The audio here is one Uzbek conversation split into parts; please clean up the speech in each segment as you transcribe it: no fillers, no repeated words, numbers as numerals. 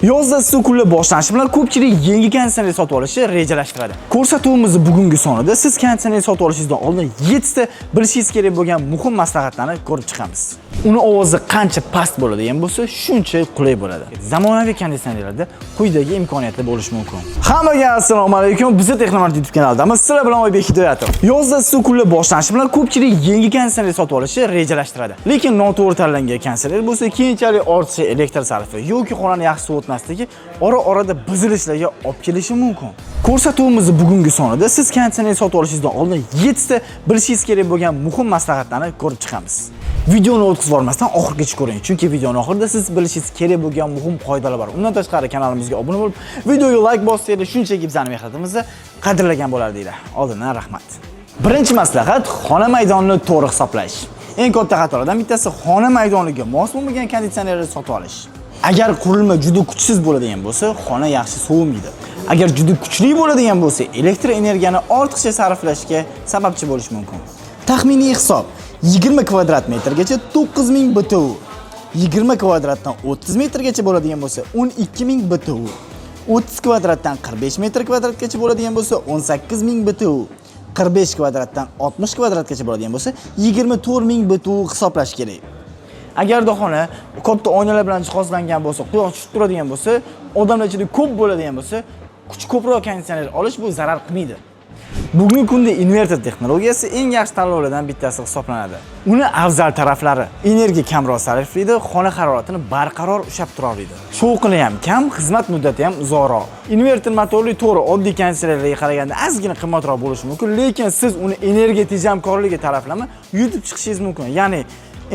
Yozda issiq kunlar boshlanishi bilan ko'pchilik yangi konditsioner sotib olishni rejalashtiradi. Ko'rsatuvimiz bugungi sonida siz konditsioner sotib olishingizdan oldin 7 ta bilishingiz kerak bo'lgan muhim maslahatlarni ko'rib chiqamiz. Uni ovozi qancha past bo'ladigan bo'lsa, shuncha qulay bo'ladi. Zamonaviy konditsionerlarda quyidagi imkoniyatlar bo'lishi mumkin. Hammaga assalomu alaykum. Biz Texnomart YouTube kanalidamiz. Sizlar bilan Oybek Hidoyatov. Yozda issiq kunlar boshlanishi bilan ko'pchilik yangi konditsioner sotib olishni rejalashtiradi. Lekin noto'g'ri tanlangan konditsioner bo'lsa, keyinchalik ortiqcha elektr sarfi yoki xonani yaxshi sovutmasligi ora-orada buzilishlarga olib kelishi mumkin. Ko'rsatuvimiz bugungi sonida siz konditsioner sotib olishingizdan oldin 7 ta bilishingiz kerak bo'lgan muhim maslahatlarni ko'rib chiqamiz. Videoni o'tkazib bormasdan oxirigacha ko'ring, chunki videoning oxirida siz bilishingiz kerak bo'lgan muhim qoidalar bor. Undan tashqari kanalimizga obuna bo'lib, videoga like bossanglar, shunchaki bizning mehnatimizni qadrlagan bo'lardinglar. Oldindan rahmat. Birinchi maslahat xona maydonini to'g'ri hisoblash. Eng katta xatolardan bittasi xona maydoniga mos bo'lmagan konditsionerni sotib olish. Agar qurilma juda kuchsiz bo'ladigan bo'lsa, xona yaxshi sovimaydi. Agar juda kuchli bo'ladigan bo'lsa, elektr energiyani ortiqcha sarflashga sababchi bo'lishi mumkin. Taxminiy hisob 20 kvadrat metrgacha 9000 BTU, 20 kvadratdan 30 metrgacha bo'ladigan bo'lsa 12000 BTU, 30 kvadratdan 45 metr kvadratgacha bo'ladigan bo'lsa 18000 BTU, 45 kvadratdan 60 kvadratgacha bo'ladigan bo'lsa 24000 BTU hisoblash kerak. Agar xona katta oynalar bilan jihozlangan bo'lsa, quyosh tushib turadigan bo'lsa, odamlar ichida ko'p bo'ladigan bo'lsa, kuch ko'proq konditsioner olish bu zarar qilmaydi. Bugungi kunda inverter texnologiyasi eng yaxshi tanlovlardan bittasi hisoblanadi. Uni afzal taraflari: energiya kamroq sarflaydi, xona haroratini barqaror ushlab turadi. Shovqini ham kam, xizmat muddati ham uzoqroq. Inverter motorli to'g'ri oddiy konditsionerlarga qaraganda ozgina qimmatroq bo'lishi mumkin, lekin siz uni energiya tejamkorligi taraflama yutib chiqishingiz mumkin. Ya'ni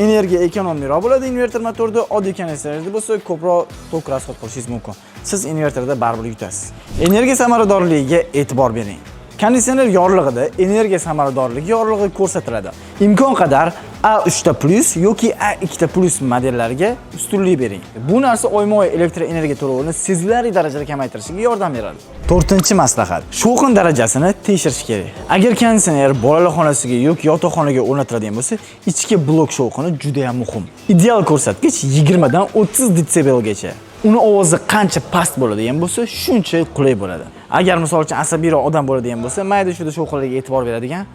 energiya ekonomiyroq bo'ladi inverter motorda, oddiy konditsionerda bo'lsa ko'proq tok rasxod qilishingiz mumkin. Siz inverterda baribir yutasiz. Energiya samaradorligiga e'tibor bering. Konditsioner yorlig'ida energiya samaradorligi yorlig'i ko'rsatiladi. Imkon qadar A3+ yoki A2+ modellariga ustunlik bering. Bu narsa oyma-oy elektr energiya to'lovini sezilarli darajada kamaytirishiga yordam beradi. 4-maslahat: shovqin darajasini tekshirish kerak. Agar konditsioner bolalar xonasiga yoki yotoqxonaga o'rnatiladigan bo'lsa, ichki blok shovqini juda ham muhim. Ideal ko'rsatkich 20 dan 30 detsibelgacha. Uni ovozi qancha past bo'ladigan bo'lsa, shuncha qulay bo'ladi. Agar misol uchun asabiyroq odam bo'ladigan bo'lsa, mayda shuda shovqinlarga e'tibor beradigan,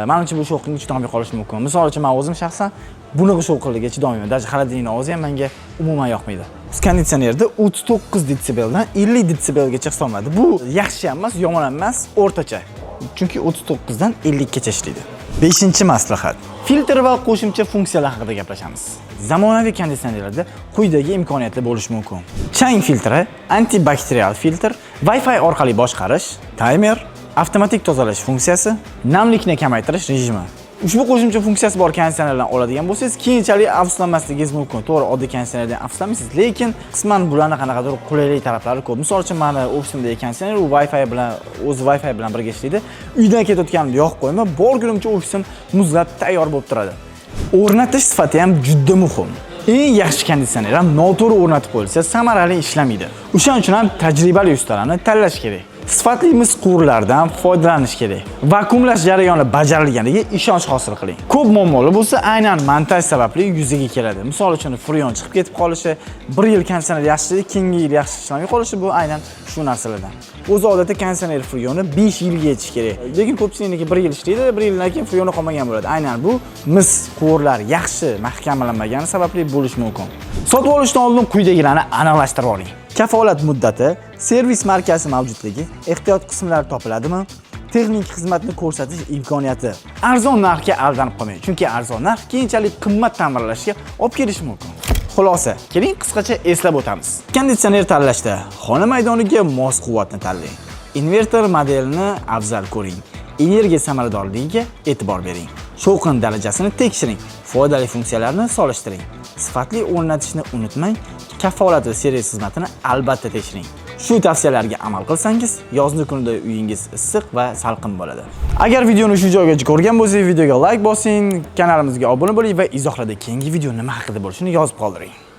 menimcha bu shovqinga chidolmay qolishi mumkin. Misol uchun men o'zim shaxsan bunaqa shovqinlarga chidolmayman. Даже xolodilnikning ovozi ham menga umuman yoqmaydi. Konditsionerda 39 detsibeldan 50 detsibelgacha hisoblanadi. Bu yaxshi ham emas, yomon ham emas, o'rtacha. Chunki 39 dan 50 gacha ishlaydi. 5-maslahat: filtr va qo'shimcha funksiyalar haqida gaplashamiz. Zamonaviy konditsionerlarda quyidagi imkoniyatlar bo'lishi mumkin. Chang filtri, antibakterial filtr, Wi-Fi orqali boshqarish, taymer, avtomatik tozalash funksiyasi, namlikni kamaytirish rejimi. Ushbu qo'shimcha funksiyasi bor konditsionerlarni oladigan bo'lsangiz, keyinchalik afsuslanmasligingiz mumkin. To'g'ri, oddiy konditsionerdan afsuslanmaysiz, lekin qisman bularning qanaqadir qulaylik taraflari ko'p. Misol uchun, meni ofisimdagi konditsioner u Wi-Fi bilan birga ishlaydi. Uydan ketayotganimda yoqib qo'yma, borgunimcha ofisim muzlab tayyor bo'lib turadi. O'rnatish sifati ham juda muhim. Eng yaxshi konditsioner ham noto'g'ri o'rnatib qo'yilsa, samarali ishlamaydi. O'shaning uchun ham tajribali ustalarni tanlash kerak. Sifatli mis quvurlardan foydalanish kerak. Vakuumlash jarayoni bajarilganiga ishonch hosil qiling. Ko'p muammolar bo'lsa, aynan montaj sababli yuzaga keladi. Misol uchun, furyon chiqib ketib qolishi, 1 yil konditsioner yaxshi, keyingi yil yaxshi ishlamay qolishi bu aynan shu narsalardan. O'zi odatda konditsioner furyoni 5 yilga yetish kerak. Lekin ko'pchilikniki 1 yil ishlaydi, 1 yildan keyin furyoni qolmagan bo'ladi. Aynan bu mis quvurlar yaxshi mahkamlanmagani sababli bo'lishi mumkin. Sotib olishdan oldin quyidagilarni aniqlashtirib oling. Kafolat muddati, servis markasi mavjudligi, ehtiyot qismlari topiladimi, texnik xizmatni ko'rsatish imkoniyati. Arzon narxga aldanib qolmang, chunki arzon narx keyinchalik qimmat ta'mirlashga olib kelishi mumkin. Xulosa, keling qisqacha eslab o'tamiz. Konditsioner tanlashda xona maydoniga mos quvvatni tanlang. Inverter modelini afzal ko'ring. Energiya samaradorligiga e'tibor bering. Shovqin darajasini tekshiring. Foydali funksiyalarni solishtiring. Sifatli o'rnatishni unutmang. Kafolat va servis xizmatini albatta tekshiring. Shu tavsiyalarga amal qilsangiz, yozning kunida uyingiz issiq va salqin bo'ladi. Agar videoni shu joygacha ko'rgan bo'lsangiz, videoga like bosing, kanalimizga obuna bo'ling va izohlarda keyingi video nima haqida bo'lishini yozib qoldiring.